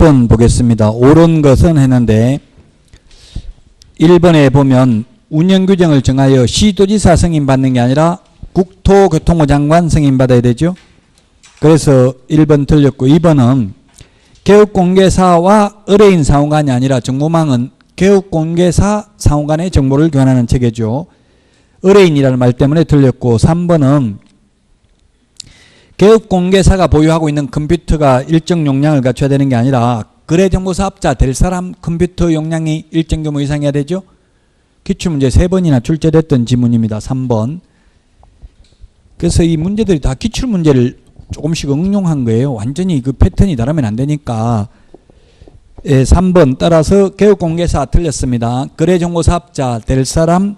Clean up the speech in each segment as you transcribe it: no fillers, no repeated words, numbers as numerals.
2번 보겠습니다. 옳은 것은 했는데 1번에 보면 운영규정을 정하여 시도지사 승인받는 게 아니라 국토교통부 장관 승인받아야 되죠. 그래서 1번 틀렸고 2번은 개업공개사와 의뢰인 상호간이 아니라 정보망은 개업공개사 상호간의 정보를 교환하는 체계죠. 의뢰인이라는 말 때문에 틀렸고 3번은 개업공개사가 보유하고 있는 컴퓨터가 일정 용량을 갖춰야 되는 게 아니라 거래정보사업자 될 사람 컴퓨터 용량이 일정 규모 이상이어야 되죠. 기출문제 3번이나 출제됐던 지문입니다. 3번. 그래서 이 문제들이 다 기출문제를 조금씩 응용한 거예요. 완전히 그 패턴이 다르면 안 되니까. 3번 따라서 개업공개사 틀렸습니다. 거래정보사업자 될 사람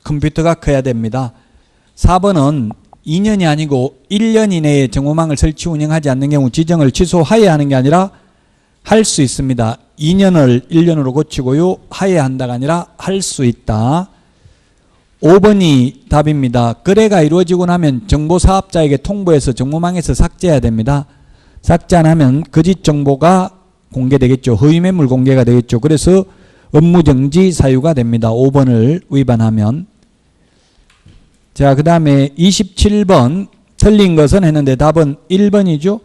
컴퓨터가 커야 됩니다. 4번은 2년이 아니고 1년 이내에 정보망을 설치 운영하지 않는 경우 지정을 취소하여야 하는 게 아니라 할 수 있습니다. 2년을 1년으로 고치고요. 하여야 한다가 아니라 할 수 있다. 5번이 답입니다. 거래가 이루어지고 나면 정보사업자에게 통보해서 정보망에서 삭제해야 됩니다. 삭제 안 하면 거짓 정보가 공개되겠죠. 허위매물 공개가 되겠죠. 그래서 업무정지 사유가 됩니다. 5번을 위반하면. 자, 그 다음에 27번 틀린 것은 했는데 답은 1번이죠.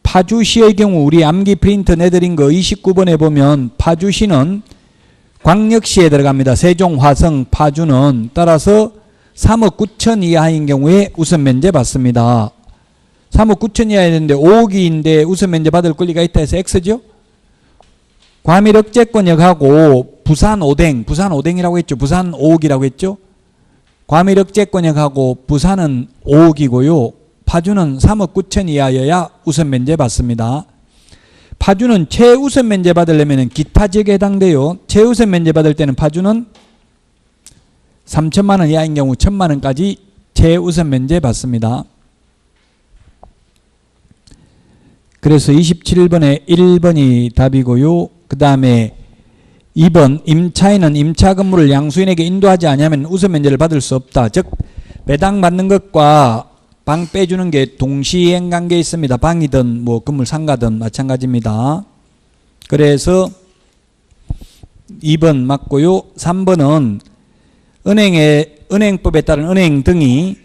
파주시의 경우 우리 암기 프린트 내드린 거 29번에 보면 파주시는 광역시에 들어갑니다. 세종, 화성, 파주는 따라서 3억 9천 이하인 경우에 우선 면제 받습니다. 3억 9천 이하였는데 5억인데 우선 면제 받을 권리가 있다 해서 X죠. 과밀억제권역하고 부산 오뎅이라고 했죠. 부산 5억이라고 했죠. 과밀억제권역하고 부산은 5억이고요. 파주는 3억 9천 이하여야 우선 면제 받습니다. 파주는 최우선 면제 받으려면 기타 지역에 해당돼요. 최우선 면제 받을 때는 파주는 3천만 원 이하인 경우 1천만 원까지 최우선 면제 받습니다. 그래서 27번에 1번이 답이고요. 그 다음에 2번 임차인은 임차 건물을 양수인에게 인도하지 않으면 우선 면제를 받을 수 없다. 즉 배당 받는 것과 방 빼주는 게 동시행 관계에 있습니다. 방이든 뭐 건물 상가든 마찬가지입니다. 그래서 2번 맞고요. 3번은 은행법에 따른 은행 등이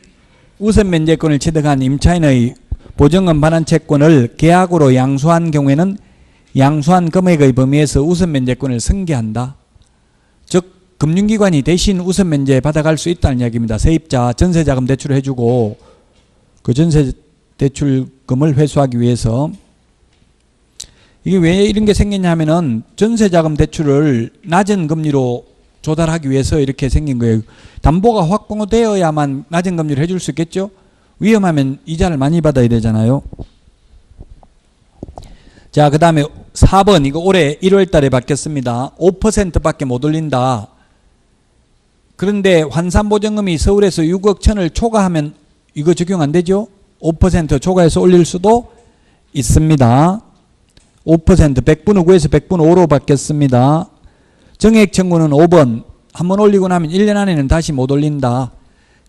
우선 면제권을 취득한 임차인의 보증금 반환 채권을 계약으로 양수한 경우에는 양수한 금액의 범위에서 우선 면제권을 승계한다. 즉 금융기관이 대신 우선 면제 받아갈 수 있다는 이야기입니다. 세입자 전세자금 대출을 해주고 그 전세 대출금을 회수하기 위해서. 이게 왜 이런 게 생겼냐 하면은 전세자금 대출을 낮은 금리로 조달하기 위해서 이렇게 생긴 거예요. 담보가 확보되어야만 낮은 금리를 해줄 수 있겠죠. 위험하면 이자를 많이 받아야 되잖아요. 자, 그 다음에 4번 이거 올해 1월 달에 바뀌었습니다. 5%밖에 못 올린다. 그런데 환산보증금이 서울에서 6억 천을 초과하면 이거 적용 안 되죠? 5% 초과해서 올릴 수도 있습니다. 5% 100분의 9에서 100분의 5로 바뀌었습니다. 정액 청구는 5번. 한번 올리고 나면 1년 안에는 다시 못 올린다.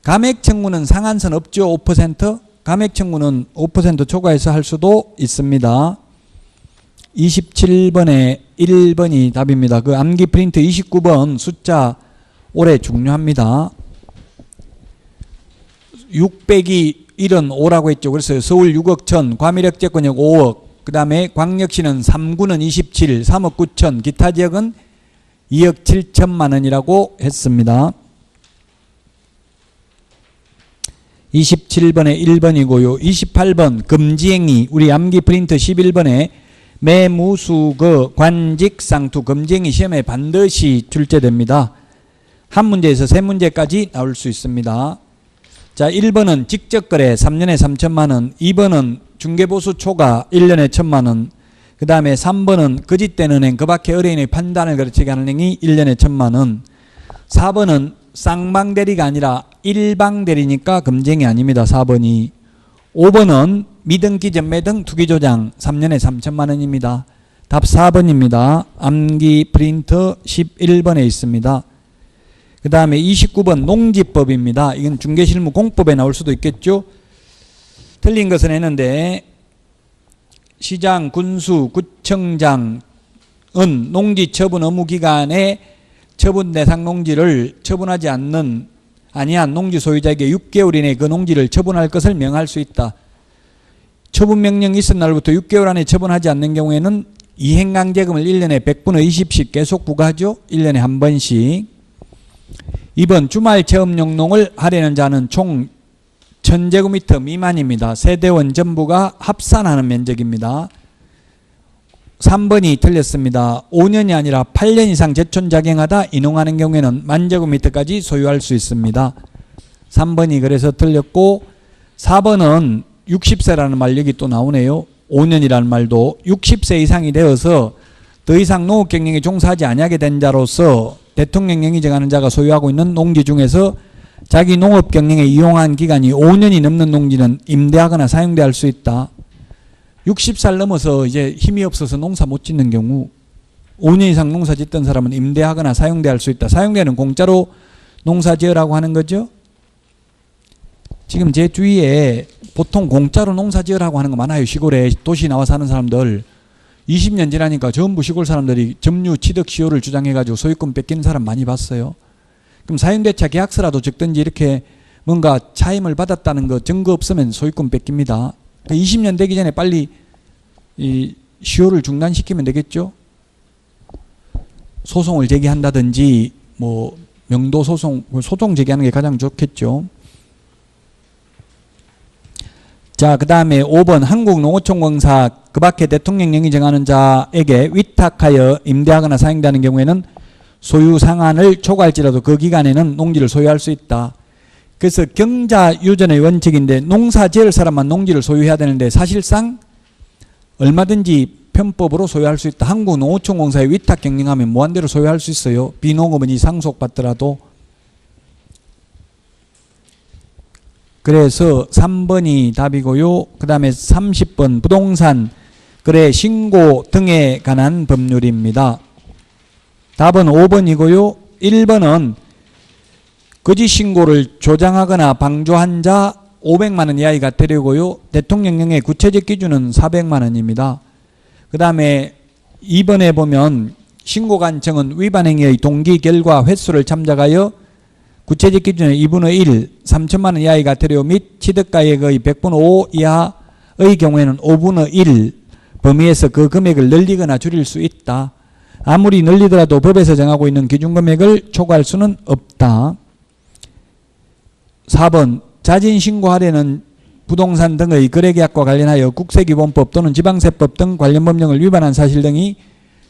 감액 청구는 상한선 없죠? 5%. 감액 청구는 5% 초과해서 할 수도 있습니다. 27번에 1번이 답입니다. 그 암기 프린트 29번 숫자 올해 중요합니다. 600이 1은 5라고 했죠. 그래서 서울 6억 천, 과밀억제권역 5억, 그 다음에 광역시는 3구는 27, 3억 9천, 기타 지역은 2억 7천만 원이라고 했습니다. 27번에 1번이고요. 28번 금지행위, 우리 암기 프린트 11번에 매무수거 관직상투 금지행위 시험에 반드시 출제됩니다. 한 문제에서 세 문제까지 나올 수 있습니다. 자, 1번은 직접거래 3년에 3천만 원, 2번은 중개보수 초과 1년에 1천만 원, 그 다음에 3번은 거짓된 은행, 그 밖에 의뢰인의 판단을 거치게 하는 행위 1년에 1천만 원, 4번은 쌍방대리가 아니라 일방대리니까 금지행위 아닙니다. 4번이. 5번은 미등기 전매등 투기조장 3년에 3천만 원입니다. 답 4번입니다. 암기 프린터 11번에 있습니다. 그 다음에 29번 농지법입니다. 이건 중개실무 공법에 나올 수도 있겠죠. 틀린 것은 했는데 시장, 군수, 구청장은 농지 처분 의무 기간에 처분 대상 농지를 처분하지 아니한 농지 소유자에게 6개월 이내에 그 농지를 처분할 것을 명할 수 있다. 처분 명령이 있은 날부터 6개월 안에 처분하지 않는 경우에는 이행강제금을 1년에 100분의 20씩 계속 부과하죠. 1년에 한 번씩. 2번 주말 체험용 농을 하려는 자는 총 1000제곱미터 미만입니다. 세대원 전부가 합산하는 면적입니다. 3번이 틀렸습니다. 5년이 아니라 8년 이상 제촌작용하다 이농하는 경우에는 10,000제곱미터까지 소유할 수 있습니다. 3번이 그래서 틀렸고 4번은 60세라는 말 여기 또 나오네요. 5년이라는 말도 60세 이상이 되어서 더 이상 농업경영에 종사하지 아니하게 된 자로서 대통령령이 정하는 자가 소유하고 있는 농지 중에서 자기 농업경영에 이용한 기간이 5년이 넘는 농지는 임대하거나 사용대할 수 있다. 60살 넘어서 이제 힘이 없어서 농사 못 짓는 경우 5년 이상 농사 짓던 사람은 임대하거나 사용대할 수 있다. 사용대는 공짜로 농사 지으라고 하는 거죠. 지금 제 주위에 보통 공짜로 농사 지으라고 하는 거 많아요. 시골에 도시 나와 사는 사람들 20년 지나니까 전부 시골 사람들이 점유 취득 시효를 주장해가지고 소유권 뺏기는 사람 많이 봤어요. 그럼 사용대차 계약서라도 적든지 이렇게 뭔가 차임을 받았다는 거 증거 없으면 소유권 뺏깁니다. 20년 되기 전에 빨리 이 시효를 중단시키면 되겠죠. 소송을 제기한다든지 뭐 명도 소송 제기하는 게 가장 좋겠죠. 자, 그 다음에 5번 한국농어촌공사 그 밖에 대통령령이 정하는 자에게 위탁하여 임대하거나 사용되는 경우에는 소유 상한을 초과할지라도 그 기간에는 농지를 소유할 수 있다. 그래서 경자유전의 원칙인데 농사 지을 사람만 농지를 소유해야 되는데 사실상 얼마든지 편법으로 소유할 수 있다. 한국농어촌공사에 위탁 경영하면 무한대로 소유할 수 있어요. 비농업은 이 상속받더라도. 그래서 3번이 답이고요. 그 다음에 30번 부동산 거래 신고 등에 관한 법률입니다. 답은 5번이고요. 1번은 거짓 신고를 조장하거나 방조한 자 500만 원 이하의 과태료고요. 대통령령의 구체적 기준은 400만 원입니다. 그 다음에 2번에 보면 신고관청은 위반 행위의 동기, 결과, 횟수를 참작하여 구체적 기준의 2분의 1, 3천만 원 이하의 과태료 및 취득가액의 100분의 5 이하의 경우에는 5분의 1 범위에서 그 금액을 늘리거나 줄일 수 있다. 아무리 늘리더라도 법에서 정하고 있는 기준금액을 초과할 수는 없다. 4번 자진신고하려는 부동산 등의 거래계약과 관련하여 국세기본법 또는 지방세법 등 관련 법령을 위반한 사실 등이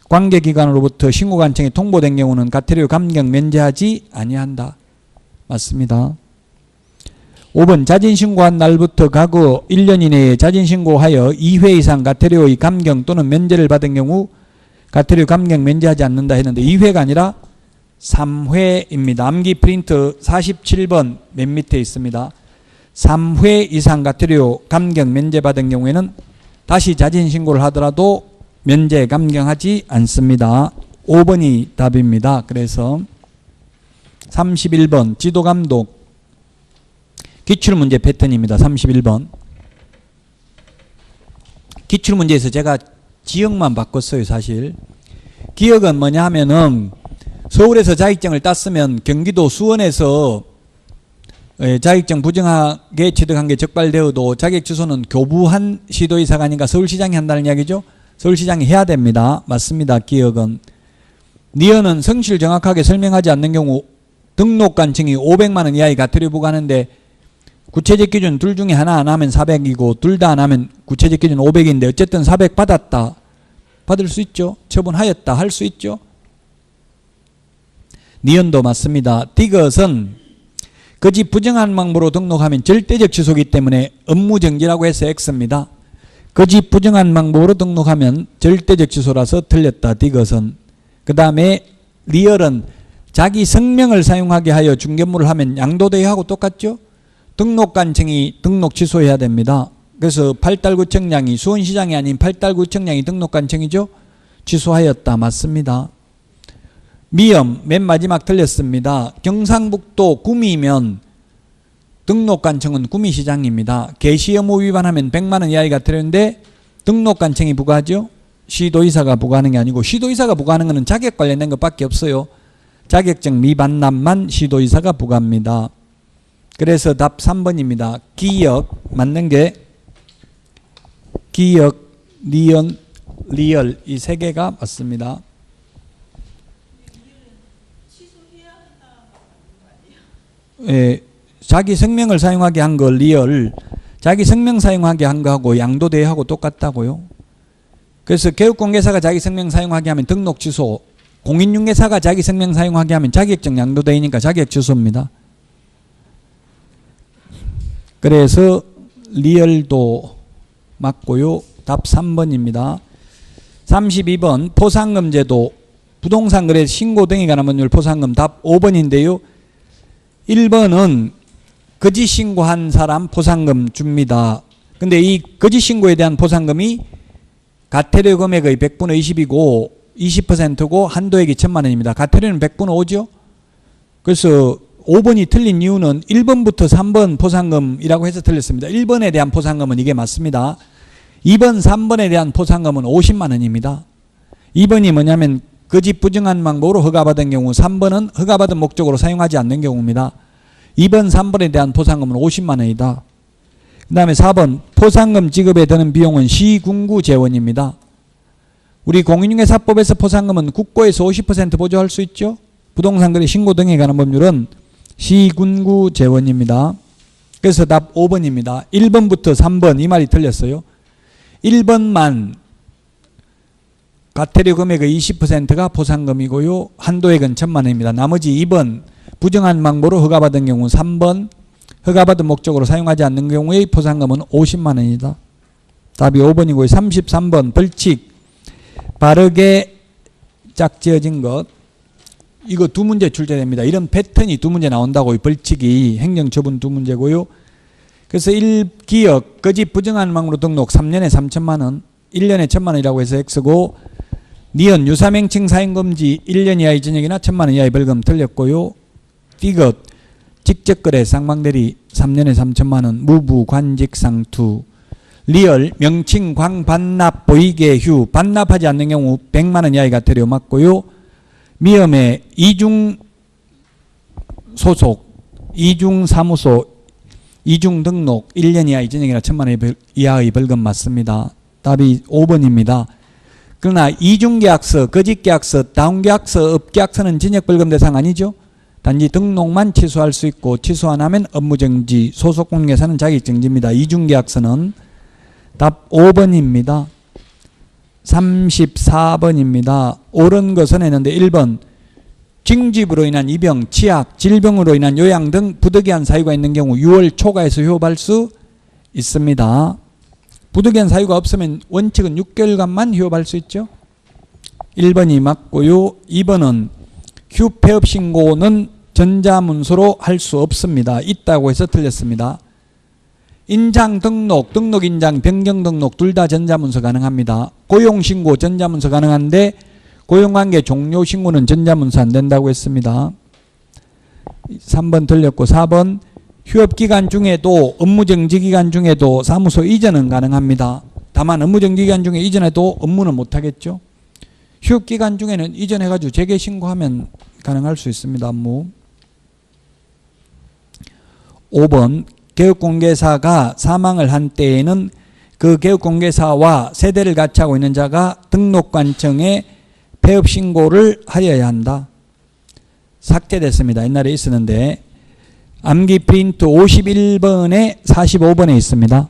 관계기관으로부터 신고관청에 통보된 경우는 과태료 감경 면제하지 아니한다. 맞습니다. 5번 자진신고한 날부터 과거 1년 이내에 자진신고하여 2회 이상 과태료의 감경 또는 면제를 받은 경우 과태료 감경 면제하지 않는다 했는데 2회가 아니라 3회입니다. 암기 프린트 47번 맨 밑에 있습니다. 3회 이상 과태료 감경 면제받은 경우에는 다시 자진신고를 하더라도 면제 감경하지 않습니다. 5번이 답입니다. 그래서 31번 지도감독 기출문제 패턴입니다. 31번 기출문제에서 제가 지역만 바꿨어요. 사실 기역은 뭐냐 하면은 서울에서 자격증을 땄으면 경기도 수원에서 자격증 부정하게 취득한 게 적발되어도 자격 취소는 교부한 시도의사가 아닌가 서울시장이 한다는 이야기죠. 서울시장이 해야 됩니다. 맞습니다. 기역은 니은은 성실 정확하게 설명하지 않는 경우 등록관청이 500만 원 이하의 과태료 부과하는데 구체적 기준 둘 중에 하나 안 하면 400이고 둘 다 안 하면 구체적 기준 500인데 어쨌든 400 받았다. 받을 수 있죠. 처분하였다. 할 수 있죠. 니은도 맞습니다. 디귿은 거짓 부정한 방법으로 등록하면 절대적 취소이기 때문에 업무정지라고 해서 X입니다. 거짓 부정한 방법으로 등록하면 절대적 취소라서 틀렸다. 디귿은. 그 다음에 리얼은 자기 성명을 사용하게 하여 중개물을 하면 양도대여하고 똑같죠. 등록관청이 등록 취소해야 됩니다. 그래서 팔달구청장이 수원시장이 아닌 팔달구청장이 등록관청이죠. 취소하였다. 맞습니다. 미음 맨 마지막 틀렸습니다. 경상북도 구미면 등록관청은 구미시장입니다. 개시의무 위반하면 100만 원 이하의 과태료인데 등록관청이 부과하죠. 시도의사가 부과하는 게 아니고, 시도의사가 부과하는 것은 자격 관련된 것밖에 없어요. 자격증 미반납만 시도의사가 부과합니다. 그래서 답 3번입니다. 기역, 맞는 게 기역, 리언, 리얼 이 세 개가 맞습니다. 예, 자기 성명을 사용하게 한 거 리얼, 자기 성명 사용하게 한 거하고 양도대하고 똑같다고요. 그래서 교육공개사가 자기 성명 사용하게 하면 등록 취소, 공인중개사가 자기 성명 사용하게 하면 자격증 양도대이니까 자격 취소입니다. 그래서 리얼도 맞고요. 답 3번입니다. 32번 포상금 제도, 부동산 거래 신고 등에 관한 법률 포상금 답 5번인데요. 1번은 거짓 신고한 사람 포상금 줍니다. 근데 이 거짓 신고에 대한 포상금이 과태료 금액의 100분의 20이고 20%고 한도액이 1,000만 원입니다. 과태료는 100분의 5죠. 그래서 5번이 틀린 이유는 1번부터 3번 포상금이라고 해서 틀렸습니다. 1번에 대한 포상금은 이게 맞습니다. 2번, 3번에 대한 포상금은 50만 원입니다. 2번이 뭐냐면 거짓 부정한 방법으로 허가받은 경우, 3번은 허가받은 목적으로 사용하지 않는 경우입니다. 2번, 3번에 대한 포상금은 50만 원이다. 그 다음에 4번 포상금 지급에 드는 비용은 시군구 재원입니다. 우리 공인중개사법에서 포상금은 국고에서 50% 보조할 수 있죠. 부동산거래 신고 등에 관한 법률은 시군구 재원입니다. 그래서 답 5번입니다. 1번부터 3번 이 말이 틀렸어요. 1번만 과태료 금액의 20%가 포상금이고요. 한도액은 1,000만 원입니다. 나머지 2번 부정한 방법으로 허가받은 경우, 3번 허가받은 목적으로 사용하지 않는 경우의 포상금은 50만 원이다. 답이 5번이고요. 33번 벌칙, 바르게 짝지어진 것. 이거 두 문제 출제됩니다. 이런 패턴이 두 문제 나온다고, 벌칙이 행정처분 두 문제고요. 그래서 1기역 거짓 부정한 방법으로 등록 3년에 3천만 원, 1년에 1,000만 원이라고 해서 X고, 니은 유사명칭 사용금지 1년 이하의 징역이나 1,000만 원 이하의 벌금 틀렸고요. 띠것 직접거래 쌍방대리 3년에 3천만 원, 무부 관직상투. 리얼 명칭 광 반납 보이게 휴, 반납하지 않는 경우 100만 원 이하의 과태료 맞고요. 미음의 이중 소속, 이중 사무소, 이중 등록 1년 이하의 징역이나 1,000만 원 이하의 벌금 맞습니다. 답이 5번입니다. 그러나 이중계약서, 거짓계약서, 다운계약서, 업계약서는 징역벌금 대상 아니죠. 단지 등록만 취소할 수 있고, 취소 안 하면 업무정지, 소속공개사는 자격정지입니다. 이중계약서는 답 5번입니다. 34번입니다. 옳은 것은 했는데 1번 징집으로 인한 입영, 치약, 질병으로 인한 요양 등 부득이한 사유가 있는 경우 6월 초과해서 휴업할 수 있습니다. 부득이한 사유가 없으면 원칙은 6개월간만 휴업할 수 있죠. 1번이 맞고요. 2번은 휴폐업 신고는 전자문서로 할 수 없습니다. 있다고 해서 틀렸습니다. 인장 등록, 등록 인장, 변경 등록 둘 다 전자문서 가능합니다. 고용신고 전자문서 가능한데 고용관계 종료신고는 전자문서 안 된다고 했습니다. 3번 틀렸고 4번 휴업기간 중에도 업무정지기간 중에도 사무소 이전은 가능합니다. 다만 업무정지기간 중에 이전해도 업무는 못하겠죠. 휴업기간 중에는 이전해가지고 재개신고하면 가능할 수 있습니다. 업무. 5번 개업공개사가 사망을 한 때에는 그 개업공개사와 세대를 같이 하고 있는 자가 등록관청에 폐업신고를 하여야 한다. 삭제됐습니다. 옛날에 있었는데 암기 프린트 51번에 45번에 있습니다.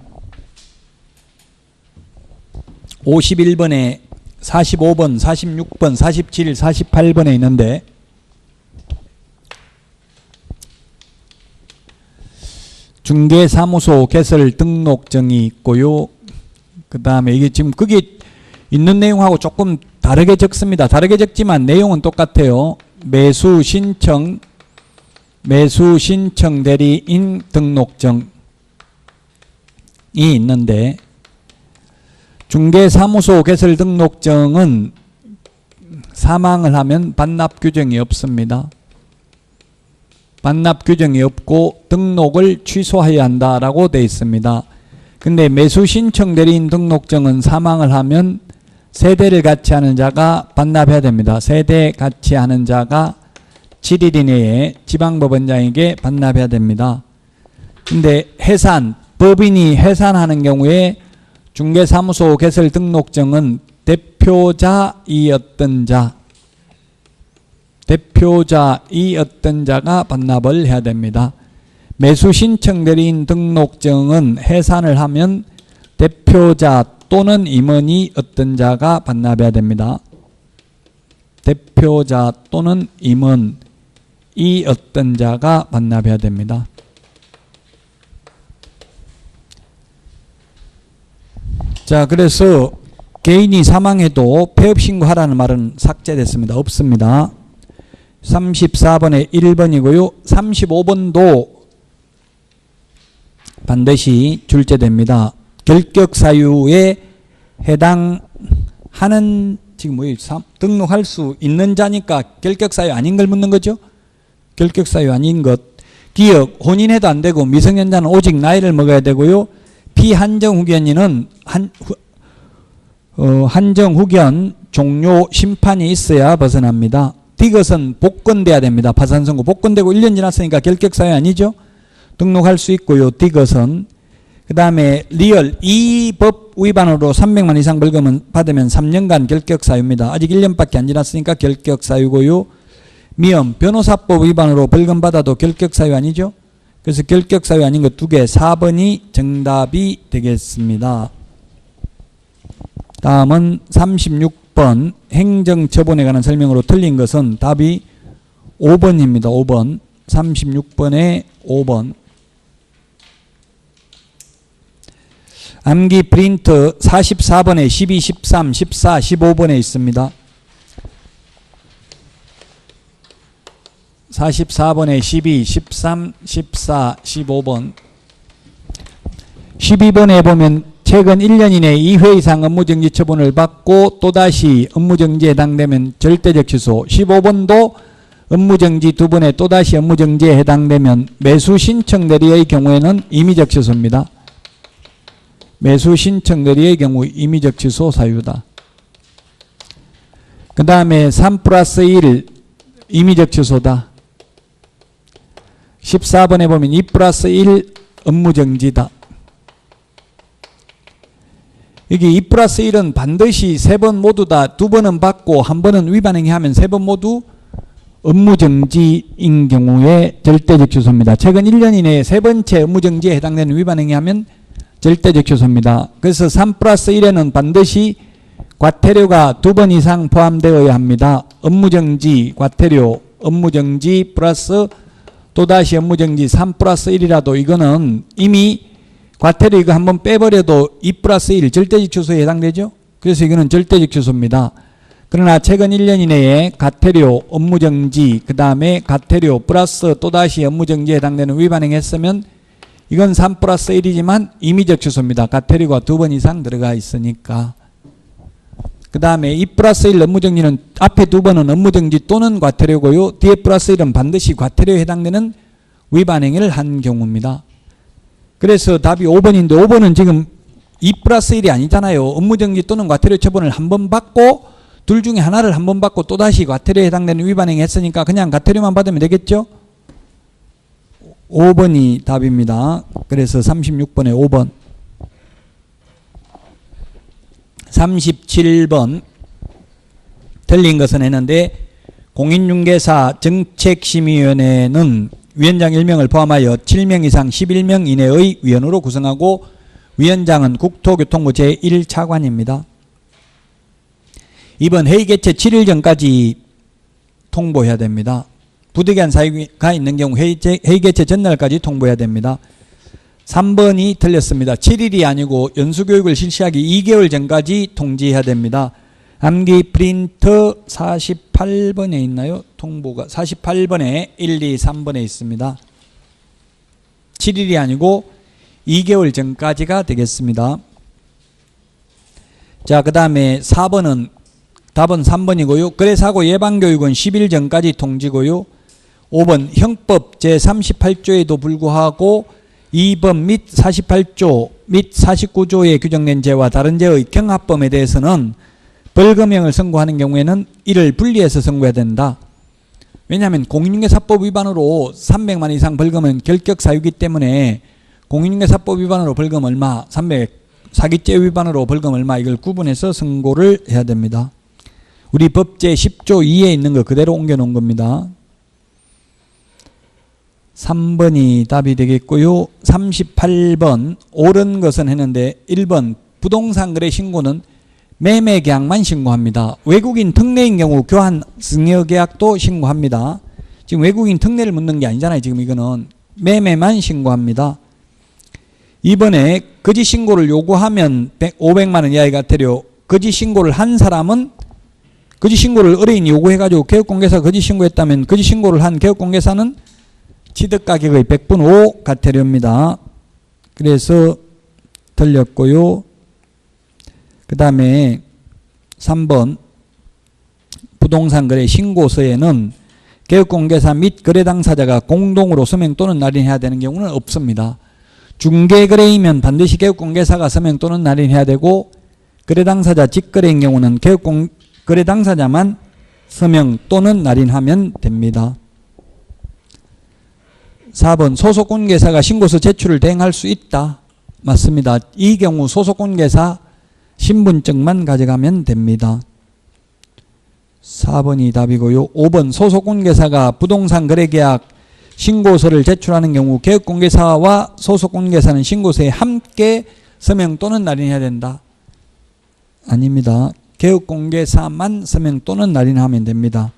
51번에 45번, 46번, 47, 48번에 있는데 중개사무소 개설 등록증이 있고요. 그 다음에 이게 지금 거기 있는 내용하고 조금 다르게 적습니다. 다르게 적지만 내용은 똑같아요. 매수 신청 대리인 등록증이 있는데 중개사무소 개설 등록증은 사망을 하면 반납 규정이 없습니다. 반납 규정이 없고 등록을 취소해야 한다라고 되어 있습니다. 근데 매수 신청 대리인 등록증은 사망을 하면 세대를 같이 하는 자가 반납해야 됩니다. 세대 같이 하는 자가 7일 이내에 지방법원장에게 반납해야 됩니다. 근데 해산, 법인이 해산하는 경우에 중개사무소 개설 등록증은 대표자이었던 자가 반납을 해야 됩니다. 매수 신청 대리인 등록증은 해산을 하면 대표자 또는 임원이 어떤 자가 반납해야 됩니다. 대표자 또는 임원이 어떤 자가 반납해야 됩니다. 자, 그래서 개인이 사망해도 폐업 신고하라는 말은 삭제됐습니다. 없습니다. 34번에 1번이고요. 35번도 반드시 출제됩니다. 결격 사유에 해당하는, 지금 뭐예요? 등록할 수 있는 자니까 결격 사유 아닌 걸 묻는 거죠. 결격 사유 아닌 것. 기억, 혼인해도 안 되고 미성년자는 오직 나이를 먹어야 되고요. 피한정 후견인은 한정 후견 종료 심판이 있어야 벗어납니다. 디귿은 복권돼야 됩니다. 파산 선고 복권되고 1년 지났으니까 결격 사유 아니죠. 등록할 수 있고요. 디귿은. 그 다음에 리얼, 이 법 위반으로 300만 이상 벌금은 받으면 3년간 결격 사유입니다. 아직 1년밖에 안 지났으니까 결격 사유고요. 미엄, 변호사법 위반으로 벌금 받아도 결격 사유 아니죠. 그래서 결격 사유 아닌 것 2개, 4번이 정답이 되겠습니다. 다음은 36번 행정처분에 관한 설명으로 틀린 것은 답이 5번입니다. 5번. 36번에 5번. 암기 프린트 44번에 12, 13, 14, 15번에 있습니다. 44번에 12, 13, 14, 15번. 12번에 보면 최근 1년 이내 2회 이상 업무정지 처분을 받고 또다시 업무정지에 해당되면 절대적 취소. 15번도 업무정지 2번에 또다시 업무정지에 해당되면 매수신청 대리의 경우에는 임의적 취소입니다. 매수신청 대리의 경우 임의적 취소 사유다. 그 다음에 3+1 임의적 취소다. 14번에 보면 2+1 업무정지다. 여기 2+1은 반드시 3번 모두 다 2번은 받고 1번은 위반행위하면 3번 모두 업무정지인 경우에 절대적 취소입니다. 최근 1년 이내에 3번째 업무정지에 해당되는 위반행위하면 절대적 취소입니다. 그래서 3+1에는 반드시 과태료가 2번 이상 포함되어야 합니다. 업무정지, 과태료, 업무정지 플러스 또다시 업무정지 3+1이라도 이거는 이미 과태료 이거 한번 빼버려도 2+1 절대적 취소에 해당되죠. 그래서 이거는 절대적 취소입니다. 그러나 최근 1년 이내에 과태료, 업무정지, 그 다음에 과태료 플러스 또다시 업무정지에 해당되는 위반행위 했으면 이건 3+1이지만 임의적 취소입니다. 과태료가 2번 이상 들어가 있으니까. 그 다음에 2+1 업무정지는 앞에 2번은 업무정지 또는 과태료고요. 뒤에 +1은 반드시 과태료에 해당되는 위반행위를 한 경우입니다. 그래서 답이 5번인데 5번은 지금 2+1이 아니잖아요. 업무정지 또는 과태료 처분을 한 번 받고 둘 중에 하나를 한 번 받고 또다시 과태료에 해당되는 위반행위 했으니까 그냥 과태료만 받으면 되겠죠. 5번이 답입니다. 그래서 36번에 5번. 37번 틀린 것은 했는데 공인중개사 정책심의위원회는 위원장 1명을 포함하여 7명 이상 11명 이내의 위원으로 구성하고 위원장은 국토교통부 제1차관입니다. 2번 회의 개최 7일 전까지 통보해야 됩니다. 부득이한 사유가 있는 경우 회의 개최 전날까지 통보해야 됩니다. 3번이 틀렸습니다. 7일이 아니고 연수교육을 실시하기 2개월 전까지 통지해야 됩니다. 암기 프린트 48번에 있나요? 통보가 48번에 1, 2, 3번에 있습니다. 7일이 아니고 2개월 전까지가 되겠습니다. 자, 그 다음에 4번은 답은 3번이고요. 거래사고 예방교육은 10일 전까지 통지고요. 5번 형법 제38조에도 불구하고 2번 및 48조 및 49조에 규정된 죄와 다른 죄의 경합범에 대해서는 벌금형을 선고하는 경우에는 이를 분리해서 선고해야 된다. 왜냐하면 공인중개사법 위반으로 300만 이상 벌금은 결격사유이기 때문에 공인중개사법 위반으로 벌금 얼마, 사기죄 위반으로 벌금 얼마, 이걸 구분해서 선고를 해야 됩니다. 우리 법 제10조 2에 있는 거 그대로 옮겨놓은 겁니다. 3번이 답이 되겠고요. 38번 옳은 것은 했는데 1번 부동산 거래 신고는 매매 계약만 신고합니다. 외국인 특례인 경우 교환 증여 계약도 신고합니다. 지금 외국인 특례를 묻는 게 아니잖아요. 지금 이거는 매매만 신고합니다. 이번에 거짓 신고를 요구하면 500만 원 이하의 과태료. 거짓 신고를 한 사람은 거짓 신고를 의뢰인이 요구해가지고 개업공개사가 거짓 신고했다면 거짓 신고를 한 개업공개사는 취득가격의 100분 5 과태료입니다. 그래서 틀렸고요. 그 다음에 3번 부동산 거래 신고서에는 개업공개사 및 거래 당사자가 공동으로 서명 또는 날인해야 되는 경우는 없습니다. 중개거래이면 반드시 개업공개사가 서명 또는 날인해야 되고 거래 당사자 직거래인 경우는 거래 당사자만 서명 또는 날인하면 됩니다. 4번 소속공개사가 신고서 제출을 대행할 수 있다. 맞습니다. 이 경우 소속공개사 신분증만 가져가면 됩니다. 4번이 답이고요. 5번 소속공개사가 부동산 거래계약 신고서를 제출하는 경우 개업공개사와 소속공개사는 신고서에 함께 서명 또는 날인해야 된다. 아닙니다. 개업공개사만 서명 또는 날인하면 됩니다.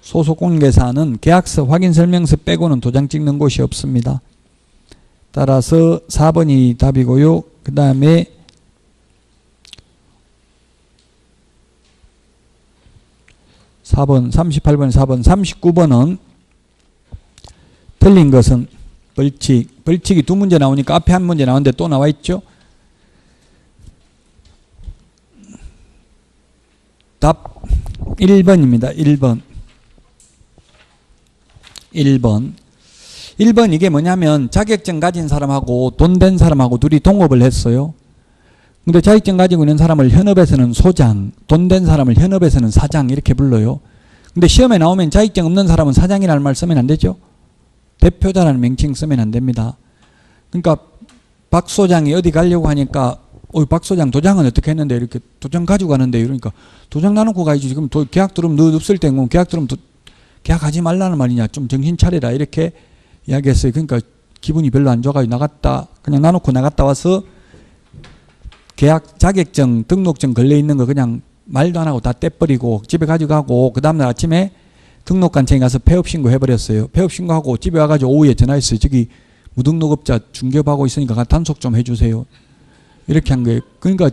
소속공개사는 계약서 확인설명서 빼고는 도장 찍는 곳이 없습니다. 따라서 4번이 답이고요. 그 다음에 4번, 38번, 4번, 39번은 틀린 것은 벌칙이 두 문제 나오니까 앞에 한 문제 나오는데 또 나와 있죠. 답 1번입니다. 1번 이게 뭐냐면 자격증 가진 사람하고 돈 된 사람하고 둘이 동업을 했어요. 근데 자격증 가지고 있는 사람을 현업에서는 소장, 돈 된 사람을 현업에서는 사장 이렇게 불러요. 근데 시험에 나오면 자격증 없는 사람은 사장이라는 말 쓰면 안 되죠. 대표자라는 명칭 쓰면 안 됩니다. 그러니까 박 소장이 어디 가려고 하니까 박 소장 도장은 어떻게 했는데 이렇게 도장 가지고 가는데 이러니까 도장 나놓고 가야지. 지금 계약 들으면 너 없을 때고 계약 들으면 계약하지 말라는 말이냐. 좀 정신 차려라 이렇게 이야기했어요. 그러니까 기분이 별로 안 좋아가지고 나갔다 그냥 나놓고 나갔다 와서 계약 자격증 등록증 걸려있는 거 그냥 말도 안 하고 다 떼버리고 집에 가져가고 그 다음날 아침에 등록관청에 가서 폐업신고 해버렸어요. 폐업신고하고 집에 와가지고 오후에 전화했어요. 저기 무등록업자 중개업하고 있으니까 단속 좀 해주세요. 이렇게 한 거예요. 그러니까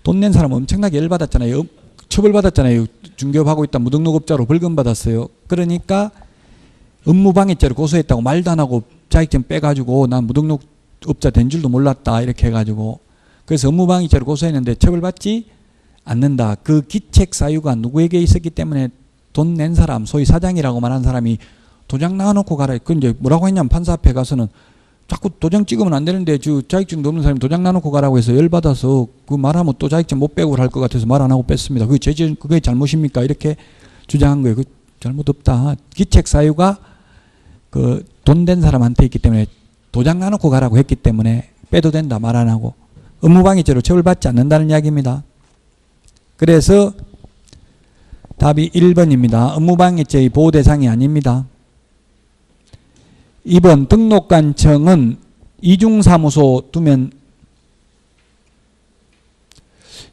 돈 낸 사람 엄청나게 열받았잖아요. 처벌받았잖아요. 중개업하고 있다 무등록업자로 벌금 받았어요. 그러니까 업무방해죄로 고소했다고 말도 안 하고 자격증 빼가지고 난 무등록업자 된 줄도 몰랐다 이렇게 해가지고 그래서 업무방해죄로 고소했는데 처벌받지 않는다. 그 기책 사유가 누구에게 있었기 때문에 돈 낸 사람, 소위 사장이라고 말한 사람이 도장 나눠놓고 가라. 그 이제 뭐라고 했냐면 판사 앞에 가서는 자꾸 도장 찍으면 안 되는데 자격증도 없는 사람이 도장 나눠놓고 가라고 해서 열받아서 그 말하면 또 자격증 못 빼고 할 것 같아서 말 안 하고 뺐습니다. 그게 잘못입니까? 이렇게 주장한 거예요. 그 잘못 없다. 기책 사유가 그 돈 된 사람한테 있기 때문에 도장 나눠놓고 가라고 했기 때문에 빼도 된다 말 안 하고 업무방해죄로 처벌받지 않는다는 이야기입니다. 그래서 답이 1번입니다. 업무방해죄의 보호 대상이 아닙니다. 2번 등록관청은 이중사무소 두면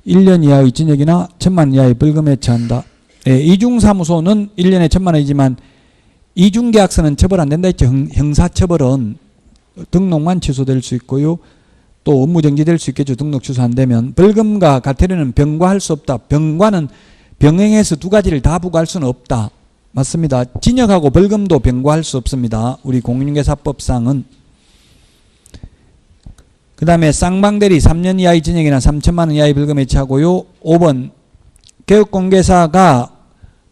1년 이하의 징역이나 1,000만 이하의 벌금에 처한다. 이중사무소는 1년에 1,000만 원이지만 이중계약서는 처벌 안 된다 했죠. 형사처벌은 등록만 취소될 수 있고요. 또 업무정지될 수 있겠죠. 등록 취소 안 되면. 벌금과 과태료는 병과할 수 없다. 병과는 병행해서 두 가지를 다 부과할 수는 없다. 맞습니다. 징역하고 벌금도 병과할 수 없습니다. 우리 공인중개사법상은. 그 다음에 쌍방대리 3년 이하의 징역이나 3,000만 원 이하의 벌금에 처하고요. 5번 개업공개사가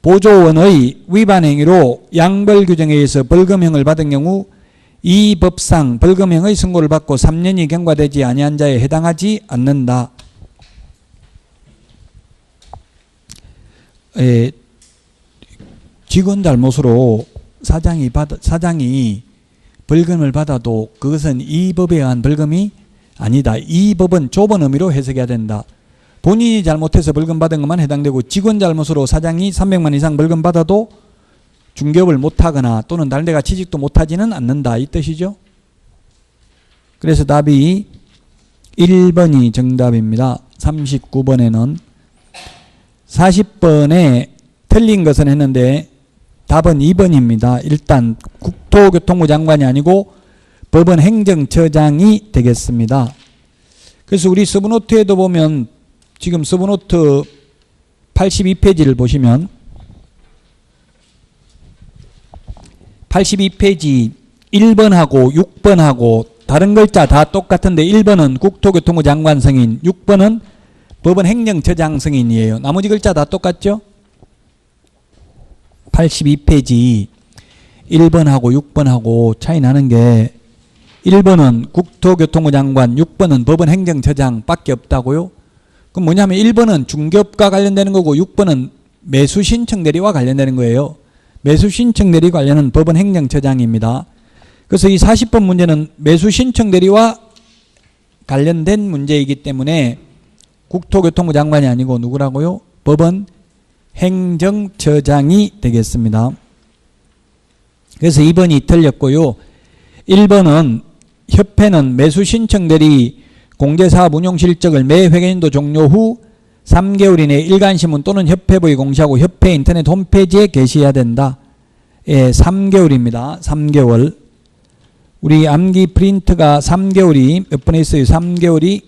보조원의 위반 행위로 양벌 규정에 의해서 벌금형을 받은 경우 이 법상 벌금형의 선고를 받고 3년이 경과되지 아니한 자에 해당하지 않는다. 직원 잘못으로 사장이 벌금을 받아도 그것은 이 법에 의한 벌금이 아니다. 이 법은 좁은 의미로 해석해야 된다. 본인이 잘못해서 벌금 받은 것만 해당되고 직원 잘못으로 사장이 300만 이상 벌금 받아도 중개업을 못하거나 또는 다른 데가 취직도 못하지는 않는다. 이 뜻이죠. 그래서 답이 1번이 정답입니다. 39번에는 40번에 틀린 것은 했는데 답은 2번입니다. 일단 국토교통부 장관이 아니고 법원 행정처장이 되겠습니다. 그래서 우리 서브노트에도 보면 지금 서브노트 82페이지를 보시면 82페이지 1번하고 6번하고 다른 글자 다 똑같은데 1번은 국토교통부 장관 승인, 6번은 법원 행정처장 승인이에요. 나머지 글자 다 똑같죠? 82페이지 1번하고 6번하고 차이 나는 게 1번은 국토교통부 장관, 6번은 법원 행정처장 밖에 없다고요? 그럼 뭐냐면 1번은 중개업과 관련되는 거고 6번은 매수신청 대리와 관련되는 거예요. 매수신청 대리 관련은 법원 행정처장입니다. 그래서 이 40번 문제는 매수신청 대리와 관련된 문제이기 때문에 국토교통부 장관이 아니고 누구라고요? 법원 행정처장이 되겠습니다. 그래서 2번이 틀렸고요. 1번은 협회는 매수신청 대리 공제사업 운용실적을 매 회계연도 종료 후 3개월 이내 일간신문 또는 협회부에 공시하고 협회 인터넷 홈페이지에 게시해야 된다. 예, 3개월입니다. 3개월. 우리 암기 프린트가 3개월이 몇 번에 있어요? 3개월이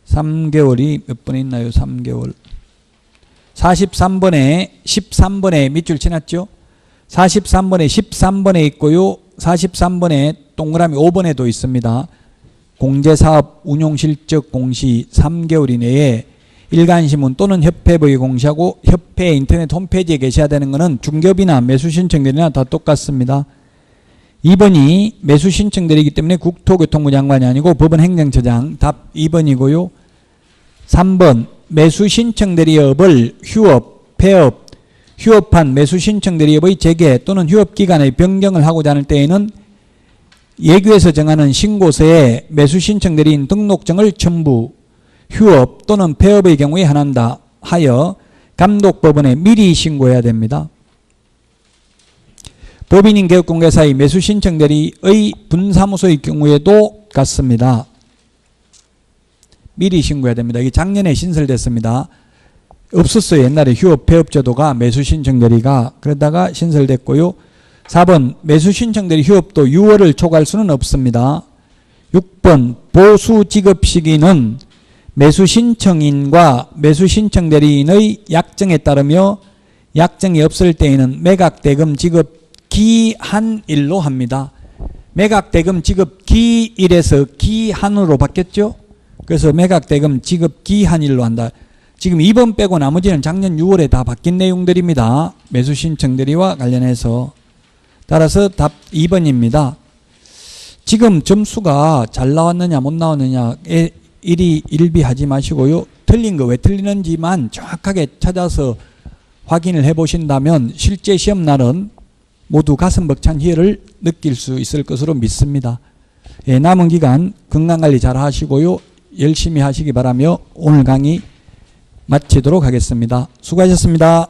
3개월이 몇 번에 있나요? 3개월. 43번에 13번에 밑줄 치놨죠? 43번에 13번에 있고요. 43번에 동그라미 5번에도 있습니다. 공제사업 운용실적 공시 3개월 이내에 일간신문 또는 협회부에 공시하고 협회 인터넷 홈페이지에 게시해야 되는 것은 중개업이나 매수신청대리나 다 똑같습니다. 2번이 매수신청대리이기 때문에 국토교통부 장관이 아니고 법원 행정처장. 답 2번이고요. 3번 매수신청대리업을 휴업, 폐업, 휴업한 매수신청대리업의 재개 또는 휴업기간의 변경을 하고자 하는 때에는 예규에서 정하는 신고서에 매수신청대리인 등록증을 첨부, 휴업 또는 폐업의 경우에 한한다 하여 감독법원에 미리 신고해야 됩니다. 법인인 개업공개사의 매수신청대리의 분사무소의 경우에도 같습니다. 미리 신고해야 됩니다. 이게 작년에 신설됐습니다. 없었어요. 옛날에 휴업 폐업 제도가 매수신청대리가. 그러다가 신설됐고요. 4번 매수신청대리 휴업도 6월을 초과할 수는 없습니다. 6번 보수 지급 시기는 매수신청인과 매수신청대리인의 약정에 따르며 약정이 없을 때에는 매각대금 지급 기한일로 합니다. 매각대금 지급 기일에서 기한으로 바뀌었죠. 그래서 매각대금 지급 기한일로 한다. 지금 2번 빼고 나머지는 작년 6월에 다 바뀐 내용들입니다. 매수신청대리와 관련해서. 따라서 답 2번입니다. 지금 점수가 잘 나왔느냐 못 나왔느냐에 일비하지 마시고요. 틀린 거 왜 틀리는지만 정확하게 찾아서 확인을 해보신다면 실제 시험날은 모두 가슴 벅찬 희열을 느낄 수 있을 것으로 믿습니다. 예, 남은 기간 건강관리 잘 하시고요. 열심히 하시기 바라며 오늘 강의 마치도록 하겠습니다. 수고하셨습니다.